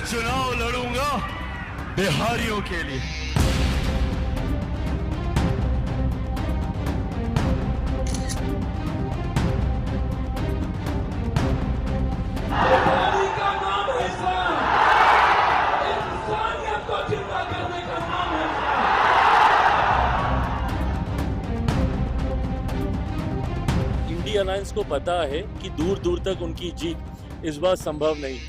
चुनाव लड़ूंगा बिहारियों के लिए। बिहारी का नाम है इस्लाम, इंसानियत को जिंदा करने का नाम है इस्लाम। इंडिया अलायंस को पता है कि दूर दूर तक उनकी जीत इस बार संभव नहीं।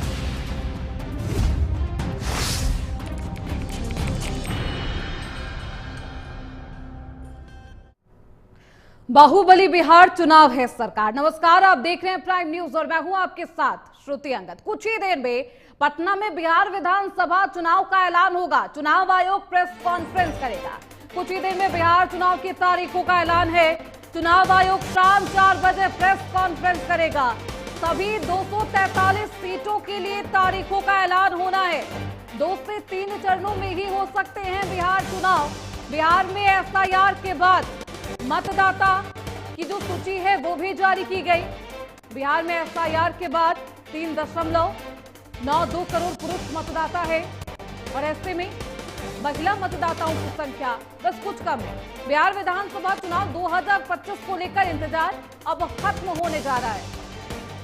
बाहुबली बिहार चुनाव है सरकार। नमस्कार, आप देख रहे हैं प्राइम न्यूज और मैं हूं आपके साथ श्रुति अंगद। कुछ ही देर में पटना में बिहार विधानसभा चुनाव का ऐलान होगा। चुनाव आयोग प्रेस कॉन्फ्रेंस करेगा। कुछ ही देर में बिहार चुनाव की तारीखों का ऐलान है। चुनाव आयोग शाम 4 बजे प्रेस कॉन्फ्रेंस करेगा। सभी 243 सीटों के लिए तारीखों का ऐलान होना है। 2 से 3 चरणों में ही हो सकते हैं बिहार चुनाव। बिहार में एफआईआर के बाद मतदाता की जो सूची है वो भी जारी की गई। बिहार में एफआईआर के बाद 3.92 करोड़ पुरुष मतदाता है और ऐसे में महिला मतदाताओं की संख्या बस कुछ कम है। बिहार विधानसभा चुनाव 2025 को लेकर इंतजार अब खत्म होने जा रहा है।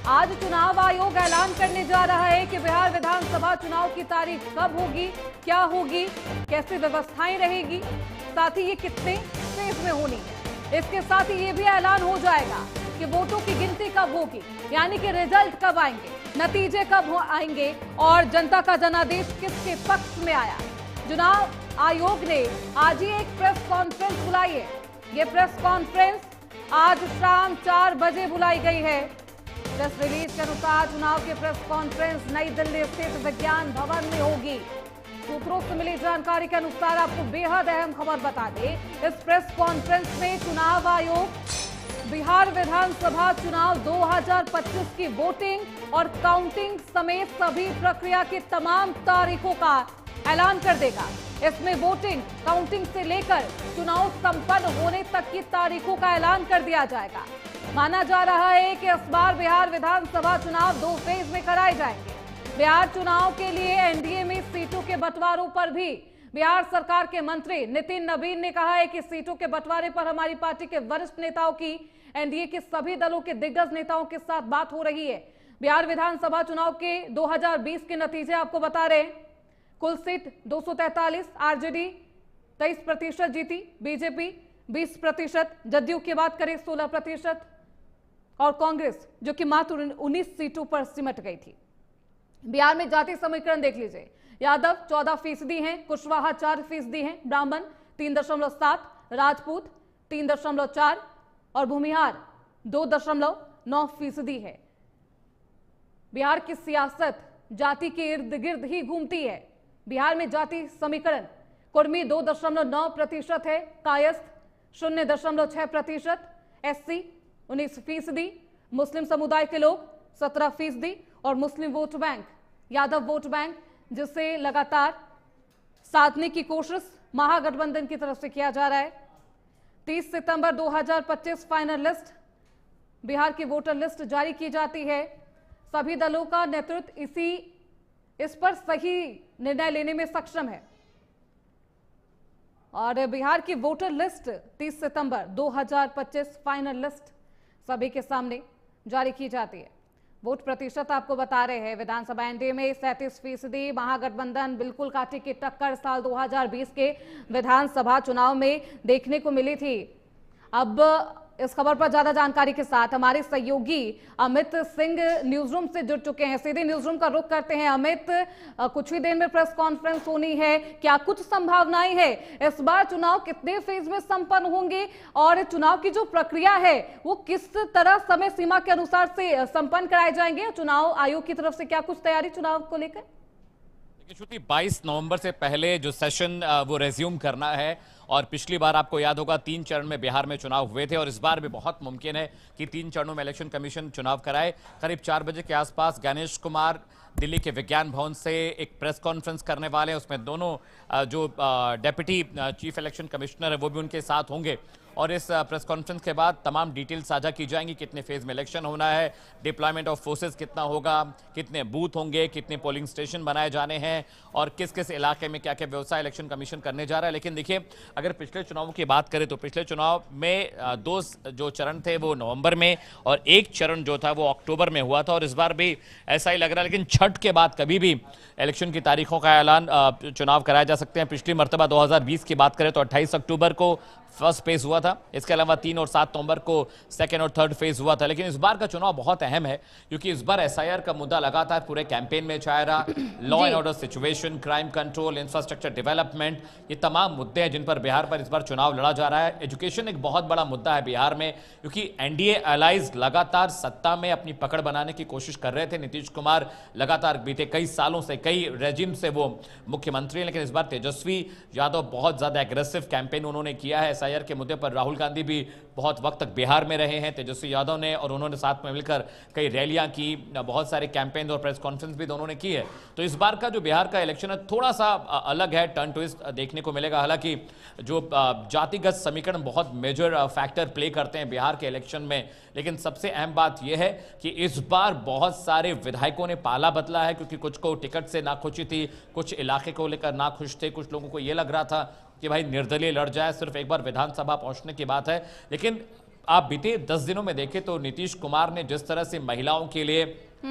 आज चुनाव आयोग ऐलान करने जा रहा है कि बिहार विधानसभा चुनाव की तारीख कब होगी, क्या होगी, कैसी व्यवस्थाएं रहेगी, साथ ही ये कितने फेज में होनी है। इसके साथ ही ये भी ऐलान हो जाएगा कि वोटों की गिनती कब होगी, यानी कि रिजल्ट कब आएंगे, नतीजे कब आएंगे और जनता का जनादेश किसके पक्ष में आया। चुनाव आयोग ने आज ही एक प्रेस कॉन्फ्रेंस बुलाई है। ये प्रेस कॉन्फ्रेंस आज शाम 4 बजे बुलाई गई है। प्रेस रिलीज के अनुसार चुनाव की प्रेस कॉन्फ्रेंस नई दिल्ली स्थित विज्ञान भवन में होगी। सूत्रों से मिली जानकारी के अनुसार आपको बेहद अहम खबर बता दें। इस प्रेस कॉन्फ्रेंस में चुनाव आयोग बिहार विधानसभा चुनाव 2025 की वोटिंग और काउंटिंग समेत सभी प्रक्रिया की तमाम तारीखों का ऐलान कर देगा। इसमें वोटिंग, काउंटिंग से लेकर चुनाव संपन्न होने तक की तारीखों का ऐलान कर दिया जाएगा। माना जा रहा है कि इस बार बिहार विधानसभा चुनाव 2 फेज में कराए जाएंगे। बिहार चुनाव के लिए एनडीए में सीटों के बंटवारों पर भी बिहार सरकार के मंत्री नितिन नवीन ने कहा है कि सीटों के बंटवारे पर हमारी पार्टी के वरिष्ठ नेताओं की एनडीए के सभी दलों के दिग्गज नेताओं के साथ बात हो रही है। बिहार विधानसभा चुनाव के 2020 के नतीजे आपको बता रहे हैं। कुल सीट 243, आरजेडी 23% जीती, बीजेपी 20%, जदयू की बात करें 16% और कांग्रेस जो कि मात्र 19 सीटों पर सिमट गई थी। बिहार में जाति समीकरण देख लीजिए। यादव 14% हैं, कुशवाहा 4% हैं, ब्राह्मण 3.7, राजपूत 3.4 और भूमिहार 2.9% है। बिहार की सियासत जाति के इर्द गिर्द ही घूमती है। बिहार में जाति समीकरण कुर्मी 2.9% है, कायस्थ 0.6%, एससी 19%, मुस्लिम समुदाय के लोग 17% और Muslim vote bank, Yadav vote bank जिसे लगातार साधने की कोशिश महागठबंधन की तरफ से किया जा रहा है। 30 सितंबर 2025 फाइनल लिस्ट, बिहार की वोटर लिस्ट जारी की जाती है। सभी दलों का नेतृत्व इस पर सही निर्णय लेने में सक्षम है और बिहार की वोटर लिस्ट 30 सितंबर 2025 फाइनल लिस्ट सभी के सामने जारी की जाती है। वोट प्रतिशत आपको बता रहे हैं। विधानसभा एनडीए में 37%, महागठबंधन बिल्कुल कांटे की टक्कर साल 2020 के विधानसभा चुनाव में देखने को मिली थी। अब इस खबर पर ज्यादा जानकारी के साथ हमारे सहयोगी अमित सिंह न्यूज रूम से जुड़ चुके हैं। सीधे न्यूज रूम का रुख करते हैं। अमित, कुछ ही देर में प्रेस कॉन्फ्रेंस होनी है, क्या कुछ संभावनाएं है इस बार चुनाव कितने फेज में संपन्न होंगे और चुनाव की जो प्रक्रिया है वो किस तरह समय सीमा के अनुसार से संपन्न कराए जाएंगे? चुनाव आयोग की तरफ से क्या कुछ तैयारी चुनाव को लेकर? 22 नवंबर से पहले जो सेशन वो रेज्यूम करना है और पिछली बार आपको याद होगा 3 चरण में बिहार में चुनाव हुए थे और इस बार भी बहुत मुमकिन है कि 3 चरणों में इलेक्शन कमीशन चुनाव कराए। करीब 4 बजे के आसपास गणेश कुमार दिल्ली के विज्ञान भवन से एक प्रेस कॉन्फ्रेंस करने वाले हैं। उसमें दोनों जो डेप्यूटी चीफ इलेक्शन कमिश्नर है वो भी उनके साथ होंगे और इस प्रेस कॉन्फ्रेंस के बाद तमाम डिटेल साझा की जाएंगी। कितने फेज में इलेक्शन होना है, डिप्लॉयमेंट ऑफ फोर्सेस कितना होगा, कितने बूथ होंगे, कितने पोलिंग स्टेशन बनाए जाने हैं और किस किस इलाके में क्या क्या व्यवस्था इलेक्शन कमीशन करने जा रहा है। लेकिन देखिए, अगर पिछले चुनावों की बात करें तो पिछले चुनाव में दो जो चरण थे वो नवंबर में और एक चरण जो था वो अक्टूबर में हुआ था और इस बार भी ऐसा ही लग रहा है। लेकिन छठ के बाद कभी भी इलेक्शन की तारीखों का ऐलान चुनाव कराए जा सकते हैं। पिछली मर्तबा 2020 की बात करें तो 28 अक्टूबर को फर्स्ट फेज हुआ था, इसके अलावा 3 और 7 नवंबर को सेकेंड और थर्ड फेज हुआ था। लेकिन इस बार का चुनाव बहुत अहम है क्योंकि इस बार एसआईआर का मुद्दा लगातार पूरे कैंपेन में छाया रहा। Law and order situation, crime control, infrastructure development, ये तमाम मुद्दे हैं जिन पर बिहार पर इस बार चुनाव लड़ा जा रहा है। एजुकेशन एक बहुत बड़ा मुद्दा है बिहार में क्योंकि एनडीए अलाइज लगातार सत्ता में अपनी पकड़ बनाने की कोशिश कर रहे थे। नीतीश कुमार लगातार बीते कई सालों से, कई रेजिम से वो मुख्यमंत्री हैं, लेकिन इस बार तेजस्वी यादव बहुत ज्यादा एग्रेसिव कैंपेन उन्होंने किया है। एसआईआर के मुद्दे पर राहुल गांधी भी बहुत वक्त तक बिहार में रहे हैं तेजस्वी यादव ने, और उन्होंने साथ में मिलकर कई रैलियां की, बहुत सारे कैंपेन और प्रेस कॉन्फ्रेंस भी दोनों ने की है। तो इस बार का जो बिहार का इलेक्शन है थोड़ा सा अलग है, टर्न ट्विस्ट देखने को मिलेगा। हालांकि जो जातिगत समीकरण बहुत मेजर फैक्टर प्ले करते हैं बिहार के इलेक्शन में, लेकिन सबसे अहम बात यह है कि इस बार बहुत सारे विधायकों ने पाला बदला है क्योंकि कुछ को टिकट से नाखुशी थी, कुछ इलाके को लेकर नाखुश थे, कुछ लोगों को यह लग रहा था कि भाई निर्दलीय लड़ जाए, सिर्फ एक बार विधानसभा पहुंचने की बात है। लेकिन आप बीते 10 दिनों में देखें तो नीतीश कुमार ने जिस तरह से महिलाओं के लिए,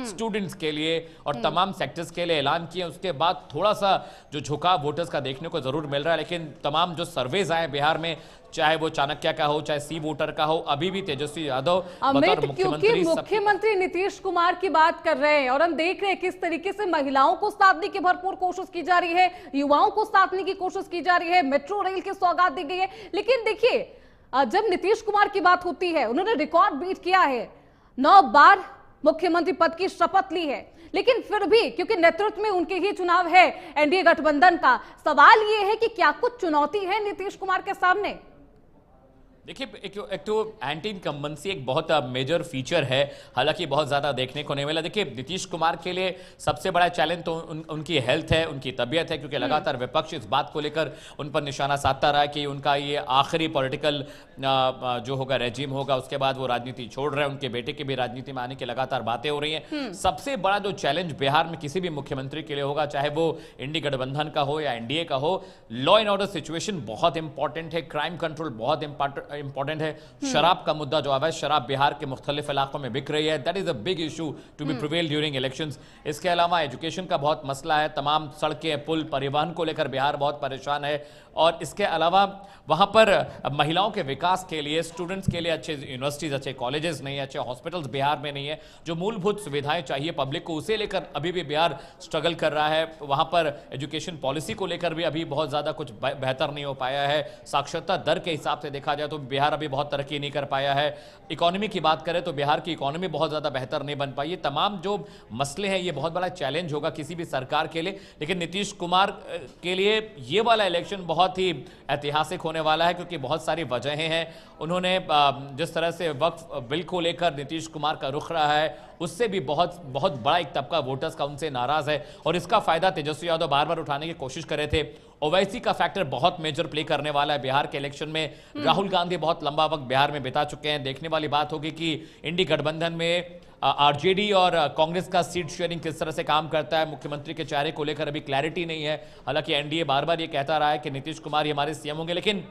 स्टूडेंट्स के लिए और तमाम सेक्टर्स के लिए ऐलान किए, उसके बाद थोड़ा सा जो झुकाव वोटर्स का देखने को जरूर मिल रहा है। लेकिन तमाम जो सर्वेज आए बिहार में, चाहे वो चाणक्य का हो, चाहे सी वोटर का हो, अभी भी तेजस्वी यादव अमित, क्योंकि मुख्यमंत्री नीतीश कुमार की बात कर रहे हैं और हम देख रहे हैं किस तरीके से महिलाओं को साधने की भरपूर कोशिश की जा रही है, युवाओं को साधने की कोशिश की जा रही है, मेट्रो रेल की सौगात दी गई है। लेकिन देखिए, जब नीतीश कुमार की बात होती है, उन्होंने रिकॉर्ड बीट किया है, 9 बार मुख्यमंत्री पद की शपथ ली है, लेकिन फिर भी क्योंकि नेतृत्व में उनके ही चुनाव है एनडीए गठबंधन का, सवाल यह है कि क्या कुछ चुनौती है नीतीश कुमार के सामने? देखिए, एक तो एंटी इनकम्बेंसी एक बहुत मेजर फीचर है, हालांकि बहुत ज़्यादा देखने को नहीं मिला। देखिए, नीतीश कुमार के लिए सबसे बड़ा चैलेंज तो उनकी हेल्थ है, उनकी तबीयत है, क्योंकि लगातार विपक्ष इस बात को लेकर उन पर निशाना साधता रहा कि उनका ये आखिरी पॉलिटिकल जो होगा रेजिम होगा, उसके बाद वो राजनीति छोड़ रहे हैं। उनके बेटे की भी राजनीति में आने की लगातार बातें हो रही हैं। सबसे बड़ा जो चैलेंज बिहार में किसी भी मुख्यमंत्री के लिए होगा, चाहे वो इंडी गठबंधन का हो या एनडीए का हो, लॉ एंड ऑर्डर सिचुएशन बहुत इंपॉर्टेंट है, क्राइम कंट्रोल बहुत इंपॉर्टेंट है। शराब का मुद्दा जो है, शराब बिहार के मुख्तलिफ इलाकों में बिक रही है, that is a big issue to be prevail during elections. इसके अलावा एजुकेशन का बहुत मसला है, तमाम सड़कें, पुल, परिवहन को लेकर बिहार बहुत परेशान है। और इसके अलावा वहां पर महिलाओं के विकास के लिए, स्टूडेंट्स के लिए अच्छे यूनिवर्सिटीज, अच्छे कॉलेजेस नहीं है, अच्छे हॉस्पिटल्स बिहार में नहीं है। जो मूलभूत सुविधाएं चाहिए पब्लिक को, उसे लेकर अभी भी बिहार स्ट्रगल कर रहा है। वहां पर एजुकेशन पॉलिसी को लेकर भी अभी बहुत ज्यादा कुछ बेहतर नहीं हो पाया है। साक्षरता दर के हिसाब से देखा जाए तो बिहार अभी बहुत तरक्की नहीं कर पाया है। इकोनॉमी की बात करें तो बिहार की इकोनॉमी बहुत ज्यादा बेहतर नहीं बन पाई। ये तमाम जो मसले हैं, ये बहुत बड़ा चैलेंज होगा किसी भी सरकार के लिए। लेकिन नीतीश कुमार के लिए ये वाला इलेक्शन बहुत ही ऐतिहासिक होने वाला है क्योंकि बहुत सारी वजहें हैं। उन्होंने जिस तरह से वक्फ बिल को लेकर नीतीश कुमार का रुख रहा है, उससे भी बहुत बड़ा एक तबका वोटर्स का उनसे नाराज है और इसका फायदा तेजस्वी यादव बार बार उठाने की कोशिश कर रहे थे। ओवैसी का फैक्टर बहुत मेजर प्ले करने वाला है बिहार के इलेक्शन में। राहुल गांधी बहुत लंबा वक्त बिहार में बिता चुके हैं। देखने वाली बात होगी कि इंडी गठबंधन में आरजेडी और कांग्रेस का सीट शेयरिंग किस तरह से काम करता है। मुख्यमंत्री के चेहरे को लेकर अभी क्लैरिटी नहीं है। हालांकि एनडीए बार बार ये कहता रहा है कि नीतीश कुमार ही हमारे सीएम होंगे, लेकिन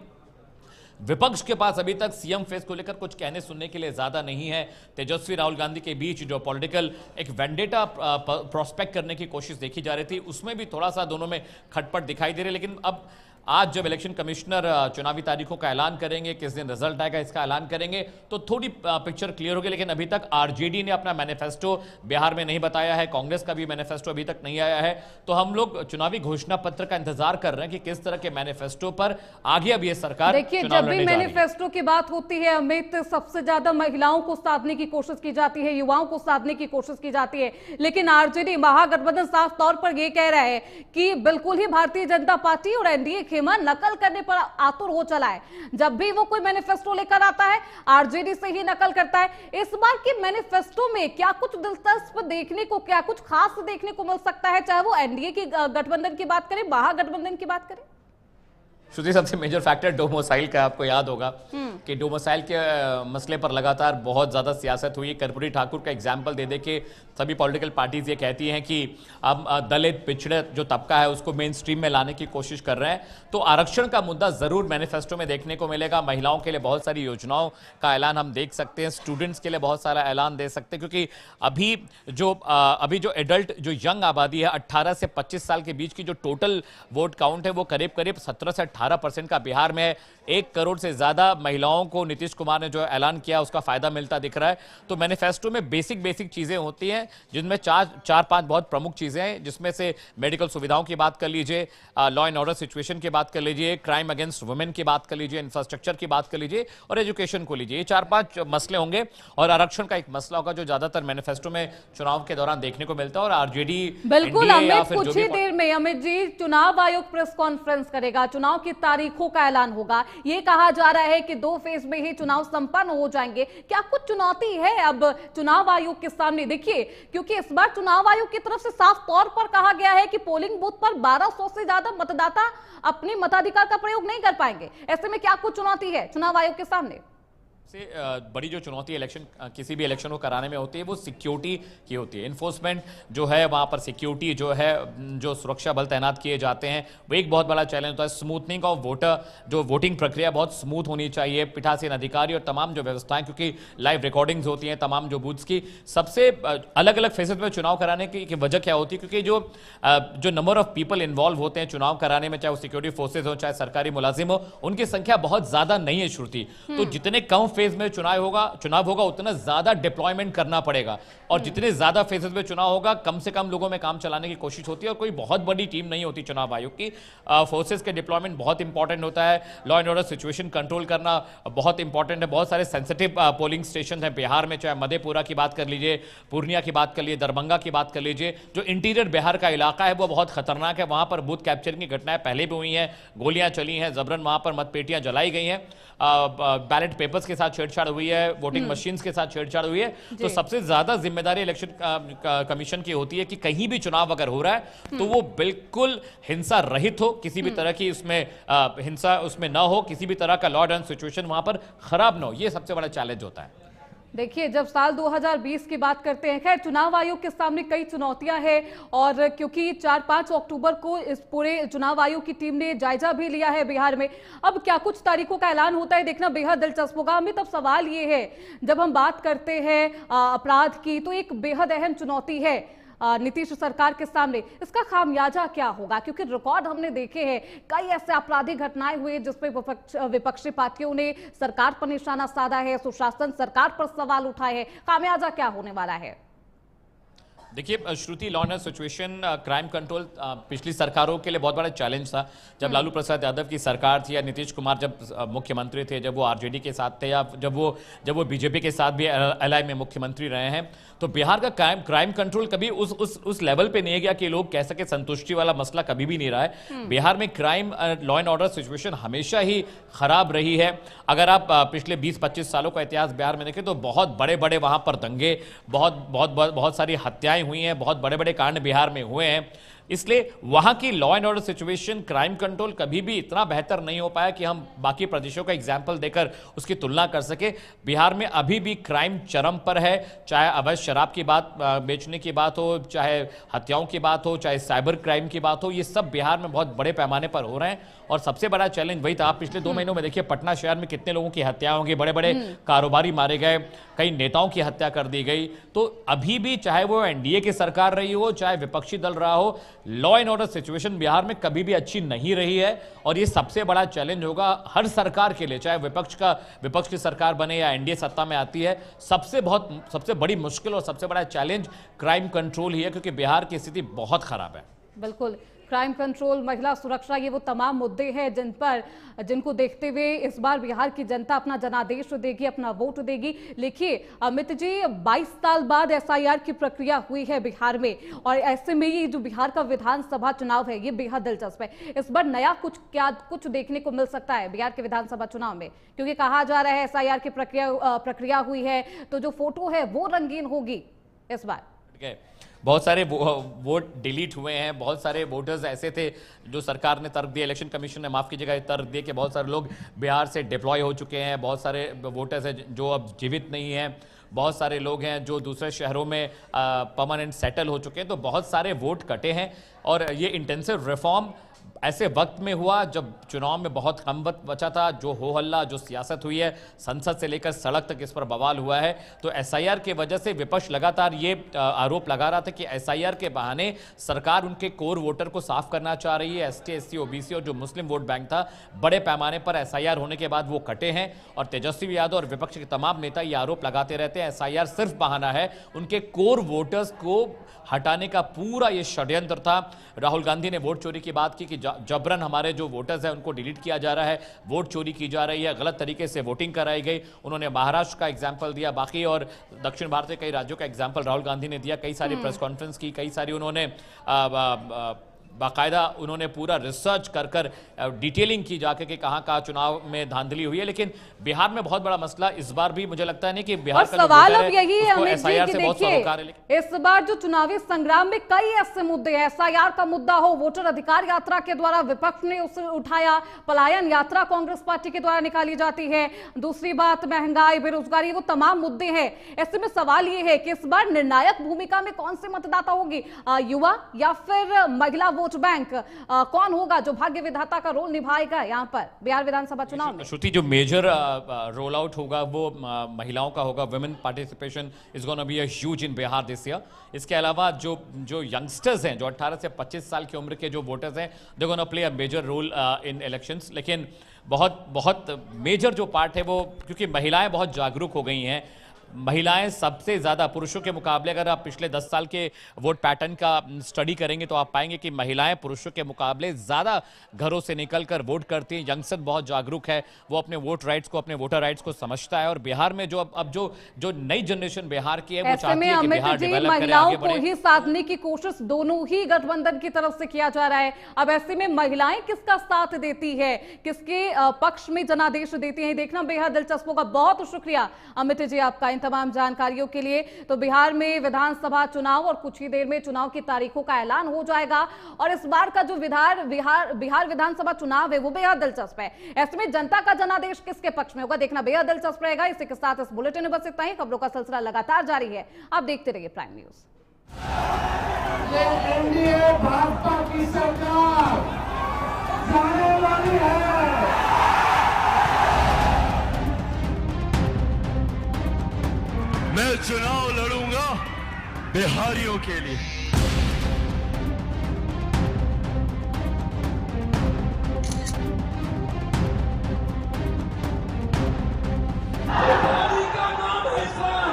विपक्ष के पास अभी तक सीएम फेस को लेकर कुछ कहने सुनने के लिए ज्यादा नहीं है। तेजस्वी राहुल गांधी के बीच जो पॉलिटिकल एक वेंडेटा प्रोस्पेक्ट करने की कोशिश देखी जा रही थी, उसमें भी थोड़ा सा दोनों में खटपट दिखाई दे रही है। लेकिन अब आज जब इलेक्शन कमिश्नर चुनावी तारीखों का ऐलान करेंगे, किस दिन रिजल्ट आएगा इसका ऐलान करेंगे, तो थोड़ी पिक्चर क्लियर होगी। लेकिन अभी तक आरजेडी ने अपना मैनिफेस्टो बिहार में नहीं बताया है, कांग्रेस का भी मैनिफेस्टो अभी तक नहीं आया है। तो हम लोग चुनावी घोषणा पत्र का इंतजार कर रहे हैं कि किस तरह के मैनिफेस्टो पर आगे अब ये सरकार। देखिए, जब भी मैनिफेस्टो की बात होती है अमित, सबसे ज्यादा महिलाओं को साधने की कोशिश की जाती है, युवाओं को साधने की कोशिश की जाती है। लेकिन आरजेडी महागठबंधन साफ तौर पर यह कह रहा है कि बिल्कुल ही भारतीय जनता पार्टी और एनडीए खेमा नकल करने पर आतुर हो चला है। जब भी वो कोई मैनिफेस्टो लेकर आता है, आरजेडी से ही नकल करता है। इस बार के मैनिफेस्टो में क्या कुछ दिलचस्प देखने को, क्या कुछ खास देखने को मिल सकता है, चाहे वो एनडीए की गठबंधन की बात करें, महागठबंधन की बात करें? श्रुति, सबसे मेजर फैक्टर डोमिसाइल का आपको याद होगा कि डोमिसाइल के मसले पर लगातार बहुत ज्यादा सियासत हुई। कर्पूरी ठाकुर का एग्जाम्पल दे दे के सभी पॉलिटिकल पार्टीज ये कहती हैं कि अब दलित पिछड़े जो तबका है उसको मेन स्ट्रीम में लाने की कोशिश कर रहे हैं। तो आरक्षण का मुद्दा जरूर मैनिफेस्टो में देखने को मिलेगा। महिलाओं के लिए बहुत सारी योजनाओं का ऐलान हम देख सकते हैं, स्टूडेंट्स के लिए बहुत सारा ऐलान दे सकते हैं, क्योंकि अभी जो एडल्ट जो यंग आबादी है 18 से 25 साल के बीच की जो टोटल वोट काउंट है वो करीब करीब 17 से 18% का बिहार में है। 1 करोड़ से ज्यादा महिलाओं को नीतीश कुमार ने जो ऐलान किया उसका फायदा मिलता दिख रहा है। तो मैनिफेस्टो में बेसिक चीजें होती हैं जिनमें चार पांच बहुत प्रमुख चीजें हैं, जिसमें से मेडिकल सुविधाओं की बात कर लीजिए, लॉ एंड ऑर्डर सिचुएशन की बात कर लीजिए, क्राइम अगेंस्ट वुमेन की बात कर लीजिए, इंफ्रास्ट्रक्चर की बात कर लीजिए और एजुकेशन को लीजिए। ये 4-5 मसले होंगे और आरक्षण का एक मसला होगा जो ज्यादातर मैनिफेस्टो में चुनाव के दौरान देखने को मिलता है। और आरजेडी बिल्कुल अमित, कुछ ही देर में अमित जी चुनाव आयोग प्रेस कॉन्फ्रेंस करेगा, चुनाव की तारीखों का ऐलान होगा। ये कहा जा रहा है कि 2 फेज में ही चुनाव संपन्न हो जाएंगे। क्या कुछ चुनौती है अब चुनाव आयोग के सामने? देखिए, क्योंकि इस बार चुनाव आयोग की तरफ से साफ तौर पर कहा गया है कि पोलिंग बूथ पर 1200 से ज्यादा मतदाता अपने मताधिकार का प्रयोग नहीं कर पाएंगे। ऐसे में क्या कुछ चुनौती है चुनाव आयोग के सामने? से बड़ी जो चुनौती इलेक्शन किसी भी इलेक्शन को कराने में होती है वो सिक्योरिटी की होती है। इन्फोर्समेंट जो है वहाँ पर सिक्योरिटी जो है, जो सुरक्षा बल तैनात किए जाते हैं वो एक बहुत बड़ा चैलेंज होता है। स्मूथनिंग ऑफ वोटर, जो वोटिंग प्रक्रिया बहुत स्मूथ होनी चाहिए। पीठासीन अधिकारी और तमाम जो व्यवस्थाएं, क्योंकि लाइव रिकॉर्डिंग्स होती हैं तमाम जो बूथ्स की, सबसे अलग अलग फेजेस में चुनाव कराने की वजह क्या होती है? क्योंकि जो नंबर ऑफ पीपल इन्वॉल्व होते हैं चुनाव कराने में, चाहे वो सिक्योरिटी फोर्सेज हो चाहे सरकारी मुलाजिम हो, उनकी संख्या बहुत ज्यादा नहीं है श्रुति। तो जितने कम फेज में चुनाव होगा उतना ज्यादा डिप्लॉयमेंट करना पड़ेगा और जितने ज्यादा फेजेस में चुनाव होगा कम से कम लोगों में काम चलाने की कोशिश होती है और कोई बहुत बड़ी टीम नहीं होती चुनाव आयोग की। फोर्सेस के डिप्लॉयमेंट बहुत इंपॉर्टेंट होता है। Law and order situation control करना बहुत इंपॉर्टेंट है। बहुत सारे सेंसिटिव पोलिंग स्टेशन हैं बिहार में, चाहे मधेपुरा की बात कर लीजिए, पूर्णिया की बात कर लीजिए, दरभंगा की बात कर लीजिए। जो इंटीरियर बिहार का इलाका है वो बहुत खतरनाक है। वहां पर बूथ कैप्चरिंग की घटनाएं पहले भी हुई हैं, गोलियां चली हैं, जबरन वहां पर मतपेटियां जलाई गई हैं, बैलेट पेपर्स के साथ छेड़छाड़ हुई है, वोटिंग मशीन्स के साथ छेड़छाड़ हुई है। तो सबसे ज्यादा जिम्मेदारी इलेक्शन कमीशन की होती है कि कहीं भी चुनाव अगर हो रहा है तो वो बिल्कुल हिंसा रहित हो, किसी भी तरह की उसमें हिंसा उसमें ना हो, किसी भी तरह का लॉ एंड सिचुएशन वहां पर खराब ना हो। ये सबसे बड़ा चैलेंज होता है। देखिए, जब साल 2020 की बात करते हैं, खैर चुनाव आयोग के सामने कई चुनौतियां हैं और क्योंकि 4-5 अक्टूबर को इस पूरे चुनाव आयोग की टीम ने जायजा भी लिया है बिहार में। अब क्या कुछ तारीखों का ऐलान होता है देखना बेहद दिलचस्प होगा। अमित, अब सवाल ये है, जब हम बात करते हैं अपराध की तो एक बेहद अहम चुनौती है नीतीश सरकार के सामने। इसका खामियाजा क्या होगा? क्योंकि रिकॉर्ड हमने देखे हैं, कई ऐसे आपराधिक घटनाएं हुई जिसमें विपक्षी पार्टियों ने सरकार पर निशाना साधा है, सुशासन सरकार पर सवाल उठाए हैं। खामियाजा क्या होने वाला है? देखिए Shruti, law and situation, crime control पिछली सरकारों के लिए बहुत बड़ा चैलेंज था। जब लालू प्रसाद यादव की सरकार थी या नीतीश कुमार जब मुख्यमंत्री थे, जब वो आरजेडी के साथ थे या जब वो बीजेपी के साथ भी एलआई में मुख्यमंत्री रहे हैं, तो बिहार का क्राइम कंट्रोल कभी उस लेवल पे नहीं गया कि लोग कह सके संतुष्टि वाला मसला कभी भी नहीं रहा है। बिहार में crime law and order situation हमेशा ही खराब रही है। अगर आप पिछले 20-25 सालों का इतिहास बिहार में देखें तो बहुत बड़े बड़े वहां पर दंगे, बहुत सारी हत्याएं हुई हैं, बहुत बड़े बड़े कांड बिहार में हुए हैं। इसलिए वहां की law and order situation, crime control कभी भी इतना बेहतर नहीं हो पाया कि हम बाकी प्रदेशों का एग्जाम्पल देकर उसकी तुलना कर सके। बिहार में अभी भी क्राइम चरम पर है, चाहे अवैध शराब की बात, बेचने की बात हो, चाहे हत्याओं की बात हो, चाहे साइबर क्राइम की बात हो, ये सब बिहार में बहुत बड़े पैमाने पर हो रहे हैं। और सबसे बड़ा चैलेंज वही था। आप पिछले 2 महीनों में देखिए पटना शहर में कितने लोगों की हत्या होंगी, बड़े बड़े कारोबारी मारे गए, कई नेताओं की हत्या कर दी गई। तो अभी भी चाहे वो एनडीए की सरकार रही हो, चाहे विपक्षी दल रहा हो, law and order situation Bihar में कभी भी अच्छी नहीं रही है। और ये सबसे बड़ा चैलेंज होगा हर सरकार के लिए, चाहे विपक्ष की सरकार बने या एनडीए सत्ता में आती है। सबसे बड़ी मुश्किल और सबसे बड़ा चैलेंज क्राइम कंट्रोल ही है, क्योंकि बिहार की स्थिति बहुत खराब है। बिल्कुल, क्राइम कंट्रोल, महिला सुरक्षा, ये वो तमाम मुद्दे हैं जिनको देखते हुए इस बार बिहार की जनता अपना जनादेश देगी, अपना वोट देगी। देखिए अमित जी, 22 साल बाद एसआईआर की प्रक्रिया हुई है बिहार में और ऐसे में ये जो बिहार का विधानसभा चुनाव है ये बेहद दिलचस्प है। इस बार नया कुछ देखने को मिल सकता है बिहार के विधानसभा चुनाव में? क्योंकि कहा जा रहा है एसआईआर की प्रक्रिया हुई है तो जो फोटो है वो रंगीन होगी इस बार। बहुत सारे वोट डिलीट हुए हैं, बहुत सारे वोटर्स ऐसे थे जो सरकार ने तर्क दिया, इलेक्शन कमीशन ने माफ़ कीजिएगा तर्क दिया कि बहुत सारे लोग बिहार से डिप्लॉय हो चुके हैं, बहुत सारे वोटर्स हैं जो अब जीवित नहीं हैं, बहुत सारे लोग हैं जो दूसरे शहरों में परमानेंट सेटल हो चुके हैं, तो बहुत सारे वोट कटे हैं। और ये इंटेंसिव रिफॉर्म ऐसे वक्त में हुआ जब चुनाव में बहुत कम वक्त बचा था, जो हो हल्ला, जो सियासत हुई है, संसद से लेकर सड़क तक इस पर बवाल हुआ है। तो एसआईआर की वजह से विपक्ष लगातार ये आरोप लगा रहा था कि एसआईआर के बहाने सरकार उनके कोर वोटर को साफ करना चाह रही है। एसटी, एससी, ओबीसी और जो मुस्लिम वोट बैंक था, बड़े पैमाने पर एसआईआर होने के बाद वो कटे हैं। और तेजस्वी यादव और विपक्ष के तमाम नेता ये आरोप लगाते रहते हैं एसआईआर सिर्फ बहाना है, उनके कोर वोटर्स को हटाने का पूरा ये षड्यंत्र था। राहुल गांधी ने वोट चोरी की बात की कि जबरन हमारे जो वोटर्स हैं उनको डिलीट किया जा रहा है, वोट चोरी की जा रही है, गलत तरीके से वोटिंग कराई गई। उन्होंने महाराष्ट्र का एग्जाम्पल दिया, बाकी और दक्षिण भारत के कई राज्यों का एग्जाम्पल राहुल गांधी ने दिया। कई सारी प्रेस कॉन्फ्रेंस की, कई सारी उन्होंने बाकायदा उन्होंने पूरा रिसर्च कर डिटेलिंग की जाके कि कहाँ चुनाव में धांधली हुई है। लेकिन बिहार में बहुत बड़ा मसला इस बार भी मुझे लगता है नहीं कि बिहार का सवाल अब यही है अमित जी एसआईआर कि से बहुत देखिए सरोकार है। इस बार जो चुनावी संग्राम में कई ऐसे मुद्दे हैं, एसआईआर का मुद्दा हो, वोटर अधिकार यात्रा के द्वारा विपक्ष ने उसे उठाया, पलायन यात्रा कांग्रेस पार्टी के द्वारा निकाली जाती है, दूसरी बात महंगाई, बेरोजगारी, वो तमाम मुद्दे हैं। ऐसे में सवाल ये है कि इस बार निर्णायक भूमिका में कौन से मतदाता होगी, युवा या फिर महिला वोट बैंक, कौन होगा जो भाग्य विधाता का रोल निभाएगा यहाँ पर बिहार विधानसभा चुनाव में? श्रुति, जो मेजर रोल आउट होगा वो महिलाओं का होगा। Women participation is gonna be a huge in Bihar this year. इसके अलावा जो यंगस्टर्स हैं, जो 18 से 25 साल की उम्र के जो वोटर्स हैं, they gonna play a major role in elections. लेकिन बहुत मेजर जो पार्ट है वो, क्योंकि महिलाएं बहुत जागरूक हो गई हैं, महिलाएं सबसे ज़्यादा पुरुषों के मुकाबले, अगर आप पिछले 10 साल के वोट पैटर्न का स्टडी करेंगे तो आप पाएंगे कि महिलाएं पुरुषों के मुकाबले ज़्यादा घरों से निकलकर वोट करती हैं। यंगस्टर बहुत जागरूक है, वो अपने वोट राइट्स को, अपने वोटर राइट्स को समझता है। और बिहार में जो अब जो नई जनरेशन बिहार की है, वो चाहती है कि बिहार डेवलप करे, आगे बढ़े। महिलाओं को ही साधने की कोशिश दोनों ही गठबंधन की तरफ से किया जा रहा है। अब ऐसे में महिलाएं किसका साथ देती है, किसके पक्ष में जनादेश देती है, देखना बेहद दिलचस्प होगा। बहुत शुक्रिया अमित जी आपका तमाम जानकारियों के लिए। तो बिहार में विधानसभा चुनाव और कुछ ही देर में चुनाव की तारीखों का ऐलान हो जाएगा। और इस बार का जो बिहार विधानसभा चुनाव है वो बेहद दिलचस्प है। ऐसे में जनता का जनादेश किसके पक्ष में होगा, देखना बेहद दिलचस्प रहेगा। इसी के साथ इस बुलेटिन में बस इतना ही। खबरों का सिलसिला लगातार जारी है, आप देखते रहिए प्राइम न्यूज। ये एनडीए भाजपा की सरकार जाने वाली है। मैं चुनाव लड़ूंगा बिहारियों के लिए। बिहारी का नाम है इस्लाम,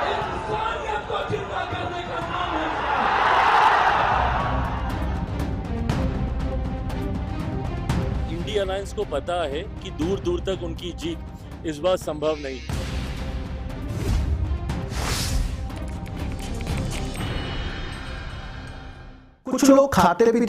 इंसानियत को जिंदा करने का नाम है इस्लाम। इंडिया अलायंस को पता है कि दूर दूर तक उनकी जीत इस बार संभव नहीं। कुछ लोग खाते पीते